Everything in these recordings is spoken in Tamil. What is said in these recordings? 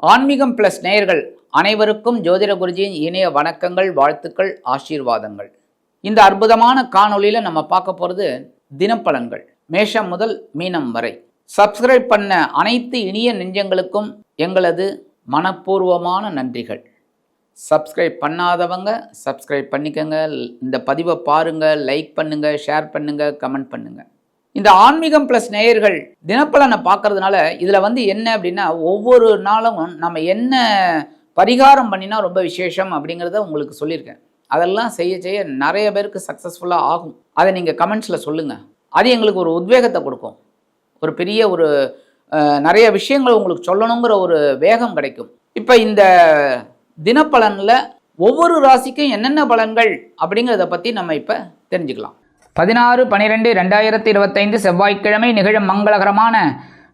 ஆன்மீகம் பிளஸ் நேயர்கள் அனைவருக்கும் ஜோதிட குருஜியின் இணைய வணக்கங்கள், வாழ்த்துக்கள், ஆசீர்வாதங்கள். இந்த அற்புதமான காணொளியில நம்ம பார்க்க போறது தினப்பலன்கள், மேஷம் முதல் மீனம் வரை. சப்ஸ்கிரைப் பண்ண அனைத்து இனிய நெஞ்சங்களுக்கும் எங்களது மனப்பூர்வமான நன்றிகள். சப்ஸ்கிரைப் பண்ணாதவங்க சப்ஸ்கிரைப் பண்ணிக்கங்க. இந்த பதிவை பாருங்க, லைக் பண்ணுங்க, ஷேர் பண்ணுங்க, கமெண்ட் பண்ணுங்க. இந்த ஆன்மீகம் பிளஸ் நேயர்கள் தினப்பலனை பார்க்கறதுனால இதில் என்ன அப்படின்னா, ஒவ்வொரு நாளும் நம்ம என்ன பரிகாரம் பண்ணினா ரொம்ப விசேஷம் அப்படிங்கிறத உங்களுக்கு சொல்லியிருக்கேன். அதெல்லாம் செய்ய நிறைய பேருக்கு சக்ஸஸ்ஃபுல்லாக ஆகும். அதை நீங்கள் கமெண்ட்ஸில் சொல்லுங்கள். அது எங்களுக்கு ஒரு உத்வேகத்தை கொடுக்கும். ஒரு பெரிய நிறைய விஷயங்கள் உங்களுக்கு சொல்லணுங்கிற ஒரு வேகம் கிடைக்கும். இப்போ இந்த தினப்பலனில் ஒவ்வொரு ராசிக்கும் என்னென்ன பலன்கள் அப்படிங்கிறத பற்றி நம்ம இப்போ தெரிஞ்சுக்கலாம். 16/12/2025 செவ்வாய்க்கிழமை நிகழும் மங்களகரமான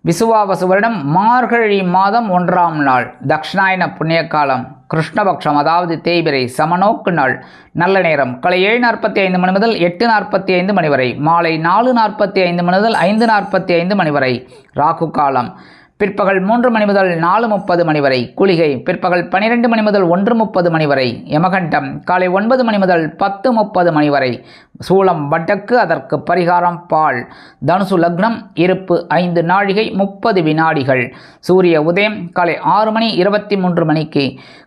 விசுவாவசு வருடம் மார்கழி மாதம் 1ஆம் நாள், தக்ஷணாயன புண்ணிய காலம், கிருஷ்ணபக்ஷம், அதாவது தேய்பிரை, சமநோக்கு நாள். நல்ல நேரம் காலை 7:45 மணி முதல் 8:45 மணி வரை, மாலை 4:45 மணி முதல் 5:45 மணி வரை. ராகு காலம் பிற்பகல் 3 மணி முதல் 4:30 மணி வரை. குளிகை பிற்பகல் 12 மணி முதல் 1:30 மணி வரை. யமகண்டம் காலை 9 மணி முதல் 10:30 மணி வரை. சூலம் வடக்கு, அதற்கு பரிகாரம் பால். தனுசு லக்னம், இருப்பு 5 நாழிகை 30 வினாடிகள். சூரிய உதயம் காலை 6 மணி 23 மணிக்கு.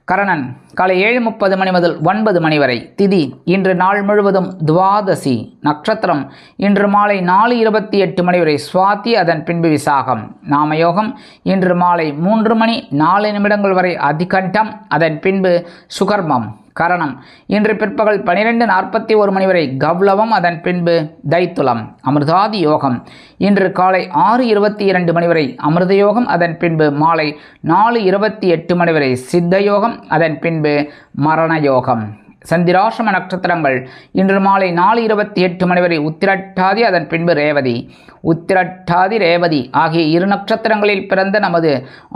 கரணன் காலை 7:30 மணி முதல் 9 மணி வரை. திதி இன்று நாள் முழுவதும் துவாதசி. நட்சத்திரம் இன்று மாலை 4:28 மணி வரை சுவாதி, அதன் பின்பு விசாகம். நாமயோகம் இன்று மாலை 3 மணி 4 நிமிடங்கள் வரை அதிகண்டம், அதன் பின்பு சுகர்மம். கரணம் இன்று பிற்பகல் 12:41 மணி வரை கௌளவம், அதன் பின்பு தைத்துலம். அமிர்தாதி யோகம் இன்று காலை 6:22 மணி வரை அமிர்த யோகம், அதன் பின்பு மாலை 4:28 மணி வரை சித்த யோகம், அதன் பின்பு மரண யோகம். சந்திராசிரம நட்சத்திரங்கள் இன்று மாலை 4:28 மணி வரை உத்திரட்டாதி, அதன் பின்பு ரேவதி. உத்திரட்டாதி ரேவதி ஆகிய 2 நட்சத்திரங்களில் பிறந்த நமது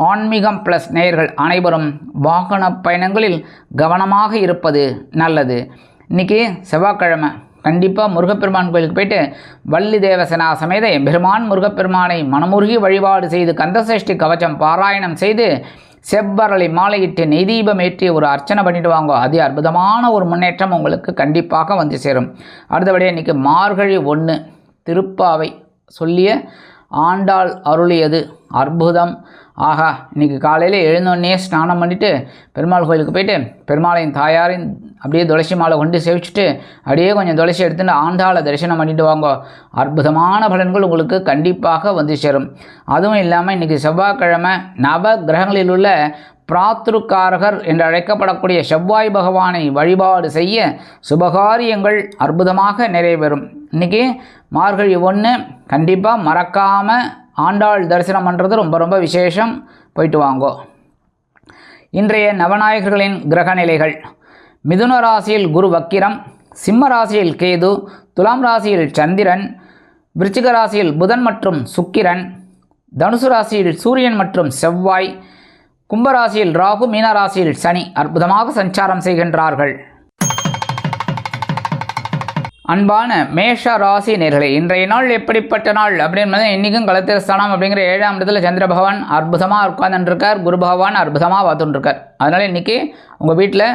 ஆன்மீகம் பிளஸ் நேயர்கள் அனைவரும் வாகன பயணங்களில் கவனமாக இருப்பது நல்லது. இன்றைக்கி செவ்வாய்க்கிழமை, கண்டிப்பாக முருகப்பெருமான் கோயிலுக்கு போயிட்டு வள்ளி தேவசனா சமேத எம்பெருமான் முருகப்பெருமானை மனமுருகி வழிபாடு செய்து கந்தசஷ்டி கவச்சம் பாராயணம் செய்து செவ்வரளை மாலையிட்டு நெய்தீபம் ஏற்றி ஒரு அர்ச்சனை பண்ணிட்டு வாங்க. அது அற்புதமான ஒரு முன்னேற்றம் உங்களுக்கு கண்டிப்பாக வந்து சேரும். அடுத்தபடியாக இன்றைக்கி மார்கழி 1 திருப்பாவை சொல்லிய ஆண்டாள் அருளியது அற்புதம். ஆகா, இன்றைக்கி காலையில் எழுந்தோடனே ஸ்நானம் பண்ணிவிட்டு பெருமாள் கோயிலுக்கு போயிட்டு பெருமாளையும் தாயாரையும் அப்படியே துளசி மாலை கொண்டு சேவிச்சுட்டு அப்படியே கொஞ்சம் துளசி எடுத்துட்டு ஆண்டாளை தரிசனம் பண்ணிட்டு வாங்க. அற்புதமான பலன்கள் உங்களுக்கு கண்டிப்பாக வந்து சேரும். அதுவும் இல்லாமல் இன்றைக்கி செவ்வாய்க்கிழமை நவ கிரகங்களில் உள்ள பிராத்ருக்காரகர் என்று அழைக்கப்படக்கூடிய செவ்வாய் பகவானை வழிபாடு செய்ய சுபகாரியங்கள் அற்புதமாக நிறைவேறும். இன்றைக்கி மார்கழி 1 கண்டிப்பாக மறக்காமல் ஆண்டாள் தரிசனம் பண்ணுறது ரொம்ப ரொம்ப விசேஷம். போயிட்டு வாங்கோ. இன்றைய நவநாயகர்களின் கிரக நிலைகள்: மிதுன ராசியில் குரு வக்கிரம், சிம்ம ராசியில் கேது, துலாம் ராசியில் சந்திரன், விருச்சிக ராசியில் புதன் மற்றும் சுக்கிரன், தனுசு ராசியில் சூரியன் மற்றும் செவ்வாய், கும்பராசியில் ராகு, மீன ராசியில் சனி அற்புதமாக சஞ்சாரம் செய்கின்றார்கள். அன்பான மேஷ ராசி நேயர்களே, இன்றைய நாள் எப்படிப்பட்ட நாள் அப்படின்னு இன்றைக்கும் கலத்திரஸ்தானம் அப்படிங்கிற 7ஆம் இடத்துல சந்திர பகவான் அற்புதமாக உட்கார்ந்துருக்கார். குரு பகவான் அற்புதமாக பார்த்துட்டுருக்கார். அதனால் இன்றைக்கி உங்கள் வீட்டில்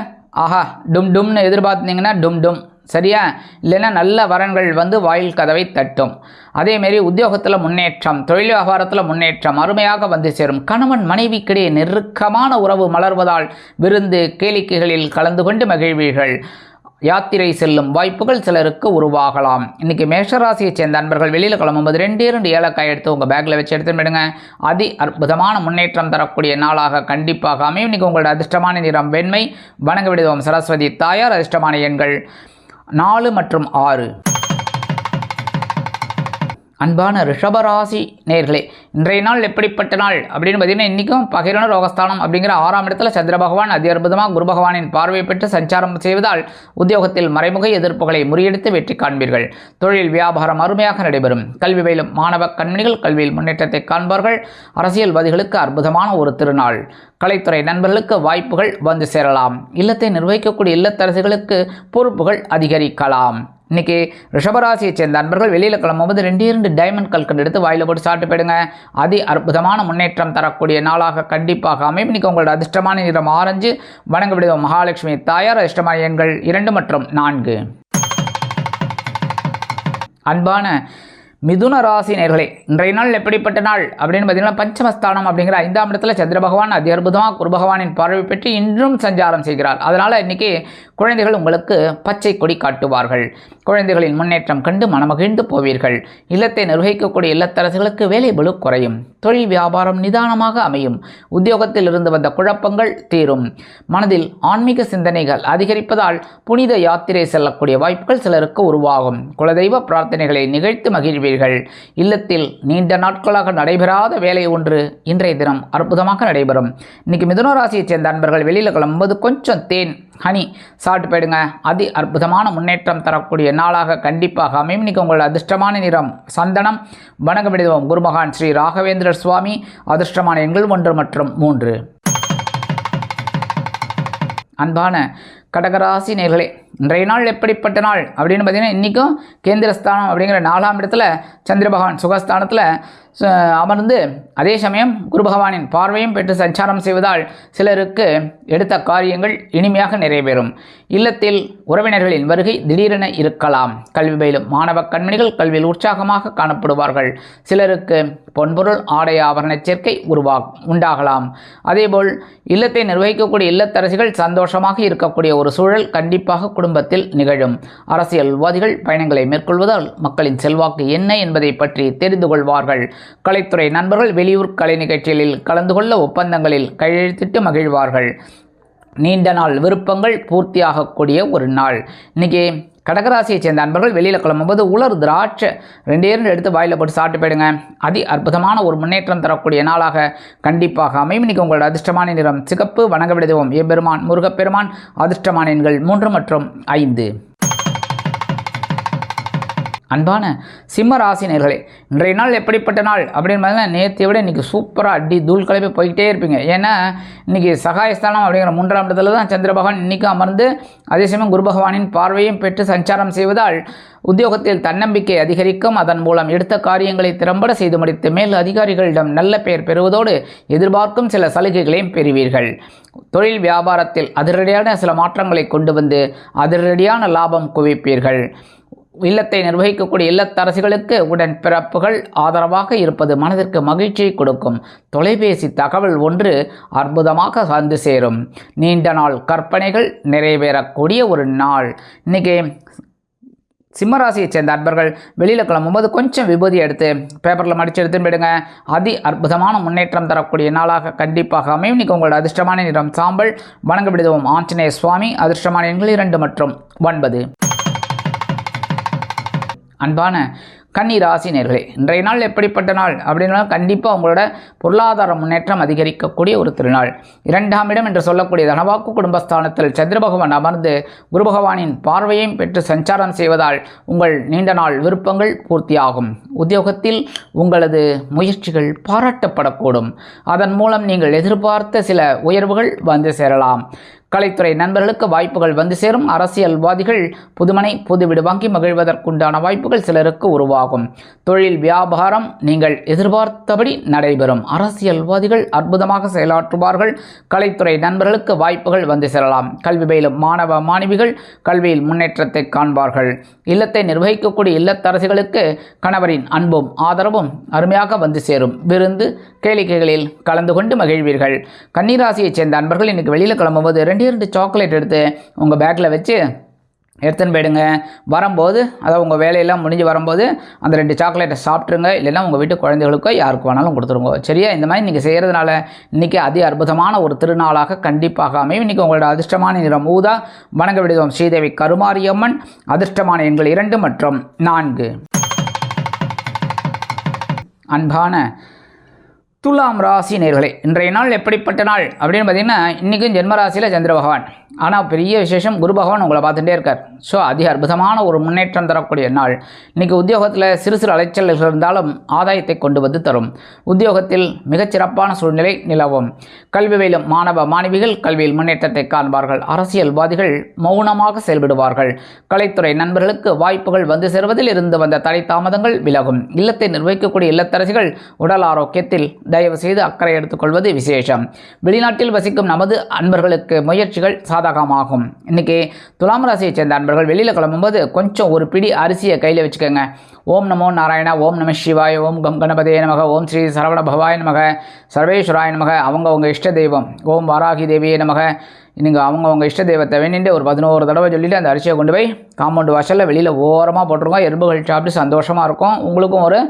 ஆஹா டும் டும்னு எதிர்பார்த்தீங்கன்னா டும் டும், சரியா? இல்லைன்னா நல்ல வரன்கள் வந்து வாயில் கதவை தட்டும். அதேமாரி உத்தியோகத்தில் முன்னேற்றம், தொழில் வியாபாரத்தில் முன்னேற்றம் அருமையாக வந்து சேரும். கணவன் மனைவிக்கிடையே நெருக்கமான உறவு மலர்வதால் விருந்து கேளிக்கைகளில் கலந்து கொண்டு மகிழ்வீர்கள். யாத்திரை செல்லும் வாய்ப்புகள் சிலருக்கு உருவாகலாம். இன்றைக்கி மேஷராசியைச் சேர்ந்த நண்பர்கள் வெளியில் கிளம்பும்போது 2 ஏலக்காய் எடுத்து உங்கள் பேக்கில் வச்சு எடுத்து விடுங்க. அற்புதமான முன்னேற்றம் தரக்கூடிய நாளாக கண்டிப்பாக அமையும். இன்றைக்கி உங்களோட அதிர்ஷ்டமான நிறம் வெண்மை. வணங்க விடுவோம் சரஸ்வதி தாயார். அதிர்ஷ்டமான எண்கள் 4 மற்றும் 6. அன்பான ரிஷபராசி நேயர்களே, இன்றைய நாள் எப்படிப்பட்ட நாள் அப்படின்னு பார்த்தீங்கன்னா, இன்றைக்கும் பகிரண ரோகஸ்தானம் அப்படிங்கிற 6ஆம் இடத்துல சந்திர பகவான் அதி அற்புதமாக குரு பகவானின் பார்வை பெற்று சஞ்சாரம் செய்வதால் உத்தியோகத்தில் மறைமுக எதிர்ப்புகளை முறியடித்து வெற்றி காண்பீர்கள். தொழில் வியாபாரம் அருமையாக நடைபெறும். கல்வி பயிலும் மாணவ கண்மணிகள் கல்வியில் முன்னேற்றத்தை காண்பார்கள். அரசியல்வாதிகளுக்கு அற்புதமான ஒரு திருநாள். கலைத்துறை நண்பர்களுக்கு வாய்ப்புகள் வந்து சேரலாம். இல்லத்தை நிர்வகிக்கக்கூடிய இல்லத்தரசிகளுக்கு பொறுப்புகள் அதிகரிக்கலாம். இன்றைக்கி ரிஷபராசியை சேர்ந்த அன்பர்கள் வெளியில் கிளம்பும்போது 2 டைமண்ட் கல்கண்டு எடுத்து வாயில் போட்டு சாப்பிட்டு போயிடுங்க. அதி அற்புதமான முன்னேற்றம் தரக்கூடிய நாளாக கண்டிப்பாக அமையும். இன்றைக்கி உங்களோட அதிர்ஷ்டமான நிறம் ஆரஞ்சு. வணங்க விடுவோம் மகாலட்சுமி தாயார். அதிர்ஷ்டமான எண்கள் 2 மற்றும் 4. அன்பான மிதுன ராசி நேயர்களே, இன்றைய நாள் எப்படிப்பட்ட நாள் அப்படின்னு பார்த்தீங்கன்னா, பஞ்சமஸ்தானம் அப்படிங்கிற 5ஆம் இடத்துல சந்திர பகவான் அதி அற்புதமாக குரு பகவானின் பார்வை பெற்று இன்றும் சஞ்சாரம் செய்கிறார். அதனால் இன்றைக்கி குழந்தைகள் உங்களுக்கு பச்சை கொடி காட்டுவார்கள். குழந்தைகளின் முன்னேற்றம் கண்டு மனமகிழ்ந்து போவீர்கள். இல்லத்தை நிர்வகிக்கக்கூடிய இல்லத்தரசுகளுக்கு வேலை பளு குறையும். தொழில் வியாபாரம் நிதானமாக அமையும். உத்தியோகத்தில் இருந்து வந்த குழப்பங்கள் தீரும். மனதில் ஆன்மீக சிந்தனைகள் அதிகரிப்பதால் புனித யாத்திரை செல்லக்கூடிய வாய்ப்புகள் சிலருக்கு உருவாகும். குலதெய்வ பிரார்த்தனைகளை நிகழ்த்து மகிழ்வீர்கள். இல்லத்தில் நீண்ட நாட்களாக நடைபெறாத வேலை ஒன்று இன்றைய தினம் அற்புதமாக நடைபெறும். இன்னைக்கு மிதுன ராசியைச் சேர்ந்த அன்பர்கள் வெளியில் கிளம்பும்போது கொஞ்சம் தேன் ஹனி சாப்பிட்டு போயிடுங்க. அதி அற்புதமான முன்னேற்றம் தரக்கூடிய நாளாக கண்டிப்பாக அமையும். இன்னைக்கு உங்களோட அதிர்ஷ்டமான நிறம் சந்தனம். வணங்க விடுவோம் குருமகான் ஸ்ரீ ராகவேந்திரர் சுவாமி. அதிர்ஷ்டமான எண்கள் 1 மற்றும் 3. அன்பான கடகராசி நேயர்களே, இன்றைய நாள் எப்படிப்பட்ட நாள் அப்படின்னு பார்த்தீங்கன்னா, இன்றைக்கும் கேந்திரஸ்தானம் அப்படிங்கிற 4ஆம் இடத்துல சந்திர பகவான் சுகஸ்தானத்தில் அமர்ந்து அதே சமயம் குரு பகவானின் பார்வையும் பெற்று சஞ்சாரம் செய்வதால் சிலருக்கு எடுத்த காரியங்கள் இனிமையாக நிறைவேறும். இல்லத்தில் உறவினர்களின் வருகை திடீரென இருக்கலாம். கல்வி பயிலும் மாணவ கண்மணிகள் கல்வியில் உற்சாகமாக காணப்படுவார்கள். சிலருக்கு பொன்பொருள் ஆடை ஆபரண சேர்க்கை உண்டாகலாம். அதேபோல் இல்லத்தை நிர்வகிக்கக்கூடிய இல்லத்தரசிகள் சந்தோஷமாக இருக்கக்கூடிய ஒரு சூழல் கண்டிப்பாக குடும்பத்தில் நிகழும். அரசியல்வாதிகள் பயணங்களை மேற்கொள்வதால் மக்களின் செல்வாக்கு என்ன என்பதை பற்றி தெரிந்து கொள்வார்கள். கலைத்துறை நண்பர்கள் வெளியூர் கலை நிகழ்ச்சிகளில் கலந்து கொள்ள ஒப்பந்தங்களில் கையெழுத்திட்டு மகிழ்வார்கள். நீண்ட நாள் விருப்பங்கள் பூர்த்தியாகக்கூடிய ஒரு நாள். இன்னைக்கு கடகராசியை சேர்ந்த அன்பர்கள் வெளியில் கிளம்பும்போது உலர் திராட்சை 2 எடுத்து வாயில் போட்டு சாப்பிட்டு போயிடுங்க. அதி அற்புதமான ஒரு முன்னேற்றம் தரக்கூடிய நாளாக கண்டிப்பாக அமையும். இன்னைக்கு உங்களோட அதிர்ஷ்டமான நிறம் சிகப்பு. வணங்க விடுவோம் எம்பெருமான் முருகப்பெருமான். அதிர்ஷ்டமான எண்கள் 3 மற்றும் 5. அன்பான சிம்ம ராசி நேயர்களே, இன்றைய நாள் எப்படிப்பட்ட நாள் அப்படின்னு பார்த்தீங்கன்னா, நேற்றை விட இன்றைக்கி சூப்பராக அடி தூள் கிளப்பி போய்கிட்டே இருப்பீங்க. ஏன்னா இன்றைக்கி சகாயஸ்தானம் அப்படிங்கிற 3ஆம் இடத்துல தான் சந்திர பகவான் இன்றைக்கும் அமர்ந்து அதே சமயம் குரு பகவானின் பார்வையும் பெற்று சஞ்சாரம் செய்வதால் உத்தியோகத்தில் தன்னம்பிக்கை அதிகரிக்கும். அதன் மூலம் எடுத்த காரியங்களை திறம்பட செய்து முடித்து மேல் அதிகாரிகளிடம் நல்ல பெயர் பெறுவதோடு எதிர்பார்க்கும் சில சலுகைகளையும் பெறுவீர்கள். தொழில் வியாபாரத்தில் அதிரடியான சில மாற்றங்களை கொண்டு வந்து அதிரடியான லாபம் குவிப்பீர்கள். இல்லத்தை நிர்வகிக்கக்கூடிய இல்லத்தரசிகளுக்கு உடன்பிறப்புகள் ஆதரவாக இருப்பது மனதிற்கு மகிழ்ச்சியை கொடுக்கும். தொலைபேசி தகவல் ஒன்று அற்புதமாக வந்து சேரும். நீண்ட நாள் கற்பனைகள் நிறைவேறக்கூடிய ஒரு நாள். இன்றைக்கி சிம்மராசியை சேர்ந்த அன்பர்கள் வெளியில் கிளம்பும்போது கொஞ்சம் விபூதி எடுத்து பேப்பரில் மடித்து எடுத்துன்னு போயிடுங்க. அதி அற்புதமான முன்னேற்றம் தரக்கூடிய நாளாக கண்டிப்பாக அமையும். இன்றைக்கி உங்களோட அதிர்ஷ்டமான நிறம் சாம்பல். வணங்க விடுவோம் ஆஞ்சநேய சுவாமி. அதிர்ஷ்டமான எண்கள் 2 மற்றும் 9. அன்பான கன்னி ராசி நேயர்களே, இன்றைய நாள் எப்படிப்பட்ட நாள் அப்படின்னா, கண்டிப்பாக உங்களோட பொருளாதார முன்னேற்றம் அதிகரிக்கக்கூடிய ஒரு திருநாள். 2ஆம் இடம் என்று சொல்லக்கூடிய தனவாக்கு குடும்பஸ்தானத்தில் சந்திர பகவான் அமர்ந்து குரு பகவானின் பார்வையையும் பெற்று சஞ்சாரம் செய்வதால் உங்கள் நீண்ட நாள் விருப்பங்கள் பூர்த்தியாகும். உத்தியோகத்தில் உங்களது முயற்சிகள் பாராட்டப்படக்கூடும். அதன் மூலம் நீங்கள் எதிர்பார்த்த சில உயர்வுகள் வந்து சேரலாம். கலைத்துறை நண்பர்களுக்கு வாய்ப்புகள் வந்து சேரும். அரசியல்வாதிகள் புதுமனை புது வீடு வாங்கி மகிழ்வதற்குண்டான வாய்ப்புகள் சிலருக்கு உருவாகும். தொழில் வியாபாரம் நீங்கள் எதிர்பார்த்தபடி நடைபெறும். அரசியல்வாதிகள் அற்புதமாக செயலாற்றுவார்கள். கலைத்துறை நண்பர்களுக்கு வாய்ப்புகள் வந்து சேரலாம். கல்வி பயிலும் மாணவ மாணவிகள் கல்வியில் முன்னேற்றத்தை காண்பார்கள். இல்லத்தை நிர்வகிக்கக்கூடிய இல்லத்தரசிகளுக்கு கணவரின் அன்பும் ஆதரவும் அருமையாக வந்து சேரும். விருந்து கேளிக்கைகளில் கலந்து கொண்டு மகிழ்வீர்கள். கன்னிராசியைச் சேர்ந்த அன்பர்கள் இன்றைக்கி வெளியில் கிளம்பும்போது 2 சாக்லேட் எடுத்து உங்கள் பேக்கில் வச்சு எடுத்துன்னு போயிடுங்க. வரும்போது அதாவது உங்கள் வேலையெல்லாம் முடிஞ்சு வரும்போது அந்த 2 சாக்லேட்டை சாப்பிட்ருங்க. இல்லைன்னா உங்கள் வீட்டு குழந்தைகளுக்கோ யாருக்கு வேணாலும் கொடுத்துருங்க. சரியா? இந்த மாதிரி நீங்கள் செய்கிறதுனால இன்றைக்கி அதி அற்புதமான ஒரு திருநாளாக கண்டிப்பாக அமையும். இன்றைக்கி உங்களோட அதிர்ஷ்டமான நிறம் ஊதா. வணங்க விடுவோம் ஸ்ரீதேவி கருமாரியம்மன். அதிர்ஷ்டமான எண்கள் 2 மற்றும் 4. அன்பான துலாம் ராசி நேயர்களே, இன்றைய நாள் எப்படிப்பட்ட நாள் அப்படின்னு பார்த்தீங்கன்னா, இன்றைக்கும் ஜென்மராசியில் சந்திர பகவான் ஆனால் பெரிய விசேஷம் குரு பகவான் உங்களை பார்த்துட்டே இருக்கார். ஸோ அதிக அற்புதமான ஒரு முன்னேற்றம் தரக்கூடிய நாள். இன்றைக்கி உத்தியோகத்தில் சிறு சிறு அலைச்சல்கள் இருந்தாலும் ஆதாயத்தை கொண்டு வந்து தரும். உத்தியோகத்தில் மிகச்சிறப்பான சூழ்நிலை நிலவும். கல்வி பயிலும் மாணவ மாணவிகள் கல்வியில் முன்னேற்றத்தை காண்பார்கள். அரசியல்வாதிகள் மௌனமாக செயல்படுவார்கள். கலைத்துறை நண்பர்களுக்கு வாய்ப்புகள் வந்து சேர்வதில் இருந்து வந்த தடை தாமதங்கள் விலகும். இல்லத்தை நிர்வகிக்கக்கூடிய இல்லத்தரசிகள் உடல் ஆரோக்கியத்தில் தயவு செய்து அக்கறை எடுத்துக்கொள்வது விசேஷம். வெளிநாட்டில் வசிக்கும் நமது அன்பர்களுக்கு முயற்சிகள் சாதகமாகும். இன்றைக்கி துலாம் ராசியை சேர்ந்த அன்பர்கள் வெளியில் கிளம்பும்போது கொஞ்சம் ஒரு பிடி அரிசியை கையில் வச்சுக்கோங்க. ஓம் நமோ நாராயணா, ஓம் நம சிவாய, ஓம் கம் கணபதே நமக, ஓம் ஸ்ரீ சரவண பவாய நமக, சர்வேஸ்வராய நமக, அவங்கவுங்க இஷ்ட தெய்வம், ஓம் வாராகி தேவியே நமக, நீங்கள் அவங்கவுங்க இஷ்ட தெய்வத்தை வேண்டிட்டு ஒரு 11 தடவை சொல்லிவிட்டு அந்த அரிசியை கொண்டு போய் காம்பவுண்டு வாசலில் வெளியில் ஓரமாக போட்டிருக்கோம். எறும்புகள் சாப்பிட்டு சந்தோஷமாக இருக்கும். உங்களுக்கும் ஒரு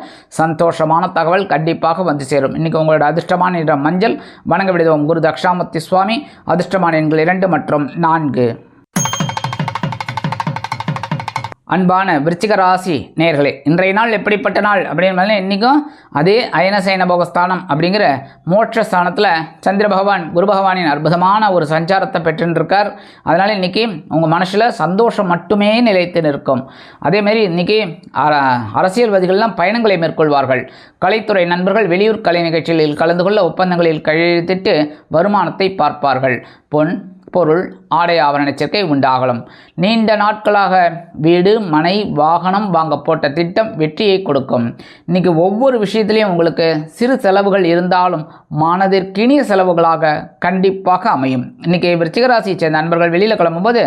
சந்தோஷமான தகவல் கண்டிப்பாக வந்து சேரும். இன்றைக்கி உங்களோட அதிர்ஷ்டமான நிறம் மஞ்சள். வணங்க விடுவோம் குரு தக்ஷாமூர்த்தி சுவாமி. அதிர்ஷ்டமான எண்கள் 2 மற்றும் 4. அன்பான விருச்சிக ராசி நேயர்களே, இன்றைய நாள் எப்படிப்பட்ட நாள் அப்படின்னு இன்றைக்கும் அதே அயனசயன போகஸ்தானம் அப்படிங்கிற மோட்ச ஸ்தானத்தில் சந்திர பகவான் குரு பகவானின் அற்புதமான ஒரு சஞ்சாரத்தை பெற்றுருக்கார். அதனால் இன்றைக்கி உங்கள் மனசில் சந்தோஷம் மட்டுமே நிலைத்து நிற்கும். அதேமாரி இன்றைக்கி அரசியல்வாதிகள்லாம் பயணங்களை மேற்கொள்வார்கள். கலைத்துறை நண்பர்கள் வெளியூர் கலை நிகழ்ச்சிகளில் கலந்து கொள்ள ஒப்பந்தங்களில் கையெழுத்திட்டு வருமானத்தை பார்ப்பார்கள். பொன் பொருள் ஆடை ஆவரண சேர்க்கை உண்டாகலாம். நீண்ட நாட்களாக வீடு மனை வாகனம் வாங்க போட்ட திட்டம் வெற்றியை கொடுக்கும். இன்றைக்கி ஒவ்வொரு விஷயத்திலையும் உங்களுக்கு சிறு செலவுகள் இருந்தாலும் மனதிற்கினிய செலவுகளாக கண்டிப்பாக அமையும். இன்றைக்கி விருச்சிக ராசியை சேர்ந்த நண்பர்கள் வெளியில் கிளம்பும்போது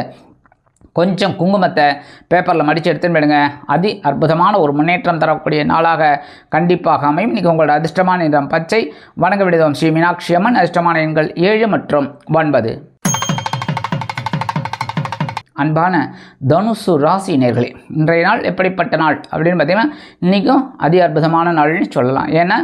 கொஞ்சம் குங்குமத்தை பேப்பரில் மடித்து எடுத்துன்னு போயிடுங்க. அதி அற்புதமான ஒரு முன்னேற்றம் தரக்கூடிய நாளாக கண்டிப்பாக அமையும். இன்றைக்கி உங்களோட அதிர்ஷ்டமான நிறம் பச்சை. வணங்க விடுவோம் ஸ்ரீ மீனாட்சி அம்மன். அதிர்ஷ்டமான எண்கள் 7 மற்றும் 9. அன்பான தனுசு ராசி நேயர்களே, இன்றைய நாள் எப்படிப்பட்ட நாள் அப்படின்னு பார்த்தீங்கன்னா இன்றைக்கும் அதி அற்புதமான நாள்னு சொல்லலாம். ஏன்னா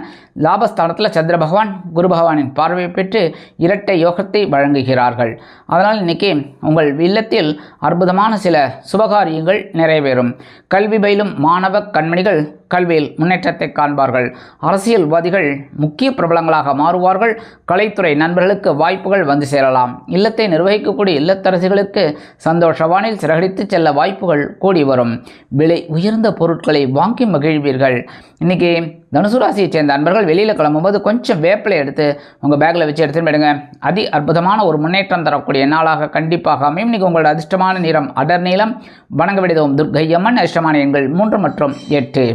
லாபஸ்தானத்தில் சந்திர பகவான் குரு பகவானின் பார்வை பெற்று இரட்டை யோகத்தை வழங்குகிறார்கள். அதனால் இன்றைக்கி உங்கள் இல்லத்தில் அற்புதமான சில சுபகாரியங்கள் நிறைவேறும். கல்வி பயிலும் மாணவ கண்மணிகள் கல்வியில் முன்னேற்றத்தை காண்பார்கள். அரசியல்வாதிகள் முக்கிய பிரபலங்களாக மாறுவார்கள். கலைத்துறை நண்பர்களுக்கு வாய்ப்புகள் வந்து சேரலாம். இல்லத்தை நிர்வகிக்கக்கூடிய இல்லத்தரசிகளுக்கு சந்தோஷவானில் சிறகடித்து செல்ல வாய்ப்புகள் கூடி வரும். விலை உயர்ந்த பொருட்களை வாங்கி மகிழ்வீர்கள். இன்றைக்கி தனுசு ராசியை சேர்ந்த அன்பர்கள் வெளியில் கிளம்பும்போது கொஞ்சம் வேப்பிலை எடுத்து உங்கள் பேக்கில் வச்சு எடுத்துன்னு போயிடுங்க. அதி அற்புதமான ஒரு முன்னேற்றம் தரக்கூடிய நாளாக கண்டிப்பாக அமையும். இன்றைக்கி உங்களோட அதிர்ஷ்டமான நிறம் அடர் நீளம். வணங்க விடுவோம் துர்க்கை அம்மன். அதிர்ஷ்டமான எண்கள் 3 மற்றும் 8.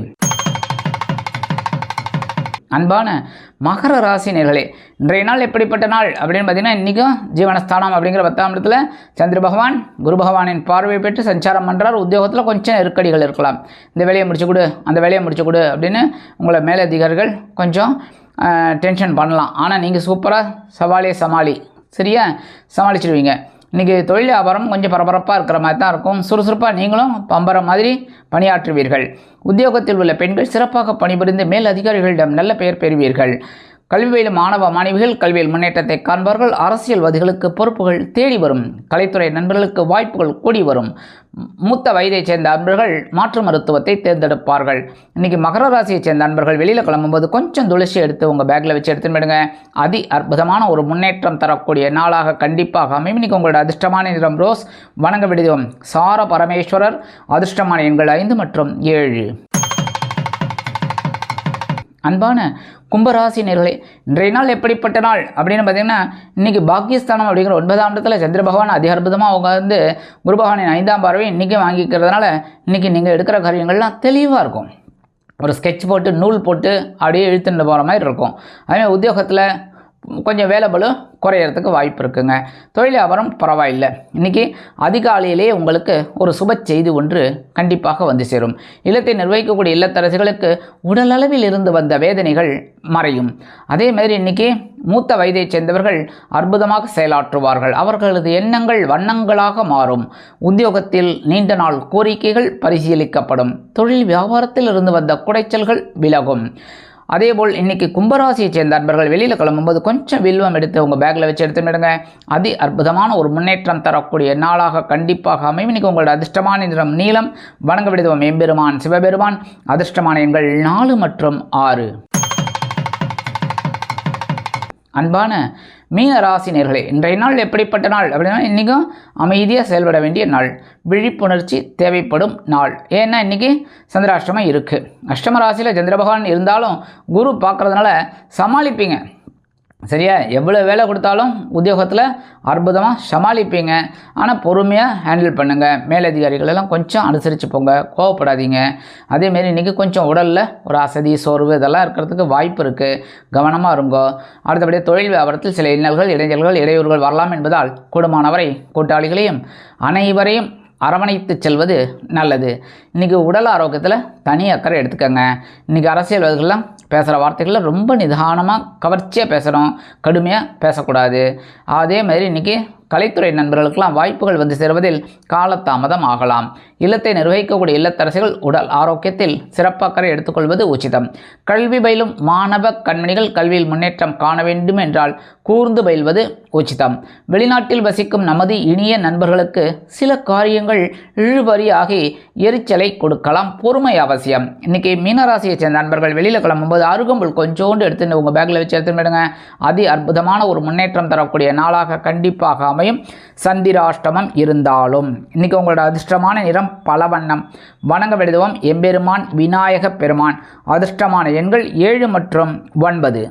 அன்பான மகர ராசி நேயர்களே, இன்றைய நாள் எப்படிப்பட்ட நாள் அப்படின்னு பார்த்தீங்கன்னா இன்றைக்கும் ஜீவனஸ்தானம் அப்படிங்கிற 10ஆம் இடத்துல சந்திர பகவான் குரு பகவானின் பார்வை பெற்று சஞ்சாரம் பண்ணுறார். உத்தியோகத்தில் கொஞ்சம் நெருக்கடிகள் இருக்கலாம். இந்த வேலையை முடிச்சு கொடு அந்த வேலையை முடிச்சு கொடு அப்படின்னு உங்களை மேலதிகாரிகள் கொஞ்சம் டென்ஷன் பண்ணலாம். ஆனால் நீங்கள் சூப்பராக சமாளி சரியா சமாளிச்சிடுவீங்க. இன்றைக்கி தொழில் வியாபாரம் கொஞ்சம் பரபரப்பாக இருக்கிற மாதிரி தான் இருக்கும். சுறுசுறுப்பாக நீங்களும் பம்பரம் மாதிரி பணியாற்றுவீர்கள். உத்தியோகத்தில் உள்ள பெண்கள் சிறப்பாக பணிபுரிந்து மேல் அதிகாரிகளிடம் நல்ல பெயர் பெறுவீர்கள். கல்வி பயிலும் மாணவ மாணவிகள் கல்வியில் முன்னேற்றத்தை காண்பார்கள். அரசியல்வாதிகளுக்கு பொறுப்புகள் தேடி வரும். கலைத்துறை நண்பர்களுக்கு வாய்ப்புகள் கூடி வரும். மூத்த வயதைச் சேர்ந்த அன்பர்கள் மாற்று மருத்துவத்தை தேர்ந்தெடுப்பார்கள். இன்றைக்கி மகர ராசியைச் சேர்ந்த அன்பர்கள் வெளியில் கிளம்பும்போது கொஞ்சம் துளசி எடுத்து உங்கள் பேக்கில் வச்சு எடுத்துன்னு போயிடுங்க. அதி அற்புதமான ஒரு முன்னேற்றம் தரக்கூடிய நாளாக கண்டிப்பாக அமையும். இன்றைக்கி உங்களோட அதிர்ஷ்டமான நிறம் ரோஸ். வணங்க விடுவோம் சார பரமேஸ்வரர். அதிர்ஷ்டமான எண்கள் 5 மற்றும் 7. அன்பான கும்பராசி நேயர்களே, இன்றைய நாள் எப்படிப்பட்ட நாள் அப்படின்னு பார்த்தீங்கன்னா இன்றைக்கி பாக்கியஸ்தானம் அப்படிங்கிற 9ஆம் இடத்துல சந்திர பகவான் அதிக அற்புதமாக உட்கார்ந்து குரு பகவானின் 5ஆம் பார்வை இன்றைக்கி வாங்கிக்கிறதுனால இன்றைக்கி நீங்கள் எடுக்கிற காரியங்கள்லாம் தெளிவாக இருக்கும். ஒரு ஸ்கெட்ச் போட்டு நூல் போட்டு அப்படியே இழுத்துட்டு போகிற மாதிரி இருக்கும். அதேமாதிரி உத்தியோகத்தில் கொஞ்சம் வேலை பளு குறையிறதுக்கு வாய்ப்பு இருக்குங்க. தொழில் வியாபாரம் பரவாயில்லை. இன்றைக்கி அதிகாலையிலே உங்களுக்கு ஒரு சுப செய்தி ஒன்று கண்டிப்பாக வந்து சேரும். இல்லத்தை நிர்வகிக்கக்கூடிய இல்லத்தரசிகளுக்கு உடலளவில் இருந்து வந்த வேதனைகள் மறையும். அதே மாதிரி இன்றைக்கி மூத்த வயதைச் சேர்ந்தவர்கள் அற்புதமாக செயலாற்றுவார்கள். அவர்களது எண்ணங்கள் வண்ணங்களாக மாறும். உத்தியோகத்தில் நீண்ட நாள் கோரிக்கைகள் பரிசீலிக்கப்படும். தொழில் வியாபாரத்தில் இருந்து வந்த குடைச்சல்கள் விலகும். அதேபோல் இன்றைக்கி கும்பராசியை சேர்ந்த அன்பர்கள் வெளியில் கிளம்பும்போது கொஞ்சம் வில்வம் எடுத்து உங்கள் பேக்கில் வச்சு எடுத்துடுங்க. அதி அற்புதமான ஒரு முன்னேற்றம் தரக்கூடிய நாளாக கண்டிப்பாக அமையும். இன்றைக்கி உங்களோட அதிர்ஷ்டமான நிறம் நீளம். வணங்க விடுவோம் எம்பெருமான் சிவபெருமான். அதிர்ஷ்டமான எண்கள் 4 மற்றும் 6. அன்பான மீன ராசினியர்களே, இன்றைய நாள் எப்படிப்பட்ட நாள் அப்படின்னா, இன்றைக்கும் அமைதியாக செயல்பட வேண்டிய நாள், விழிப்புணர்ச்சி தேவைப்படும் நாள். ஏன்னா இன்றைக்கி சந்திராஷ்டமம் இருக்குது. அஷ்டம ராசியில் சந்திர பகவான் இருந்தாலும் குரு பார்க்குறதுனால சமாளிப்பீங்க. சரியா? எவ்வளோ வேலை கொடுத்தாலும் உத்தியோகத்தில் அற்புதமாக சமாளிப்பீங்க. ஆனால் பொறுமையாக ஹேண்டில் பண்ணுங்கள். மேலதிகாரிகளெல்லாம் கொஞ்சம் அனுசரித்து போங்க, கோவப்படாதீங்க. அதேமாரி இன்றைக்கி கொஞ்சம் உடலில் ஒரு அசதி, சோர்வு இதெல்லாம் இருக்கிறதுக்கு வாய்ப்பு இருக்குது. கவனமாக இருங்கோ. அடுத்தபடியாக தொழில் வியாபாரத்தில் சில இன்னல்கள், இடைஞ்சல்கள், இடையூறுகள் வரலாம் என்பதால் கூடுமானவரை கூட்டாளிகளையும் அனைவரையும் அரவணைத்து செல்வது நல்லது. இன்றைக்கி உடல் ஆரோக்கியத்தில் தனி அக்கறை எடுத்துக்கோங்க. இன்றைக்கி அரசியல்வாதிகள்லாம் பேசுகிற வார்த்தைகளில் ரொம்ப நிதானமாக கவர்ச்சியாக பேசணும், கடுமையாக பேசக்கூடாது. அதே மாதிரி இன்றைக்கி கலைத்துறை நண்பர்களுக்கெல்லாம் வாய்ப்புகள் வந்து சேருவதில் காலதாமதம் ஆகலாம். இல்லத்தை நிர்வகிக்கக்கூடிய இல்லத்தரசிகள் உடல் ஆரோக்கியத்தில் சிறப்பாக்கறை எடுத்துக்கொள்வது உச்சிதம். கல்வி பயிலும் மாணவ கண்மணிகள் கல்வியில் முன்னேற்றம் காண வேண்டும் என்றால் கூர்ந்து பயில்வது உச்சிதம். வெளிநாட்டில் வசிக்கும் நமது இனிய நண்பர்களுக்கு சில காரியங்கள் இழுபறியாகி எரிச்சலை கொடுக்கலாம். பொறுமை அவசியம். இன்றைக்கி மீனராசியை சேர்ந்த நண்பர்கள் வெளியில் கிளம்பும்போது அருகம்புல் கொஞ்சோண்டு எடுத்துட்டு உங்கள் பேக்கில் வச்சு எடுத்துடுங்க. அதி அற்புதமான ஒரு முன்னேற்றம் தரக்கூடிய நாளாக கண்டிப்பாக அமையும். சந்திராஷ்டமம் இருந்தாலும் இன்றைக்கி உங்களோட அதிர்ஷ்டமான நிறம் பலவண்ணம். வணங்க வேண்டியதும் எம்பெருமான் விநாயக பெருமான். அதிர்ஷ்டமான எண்கள் 7 மற்றும் 9.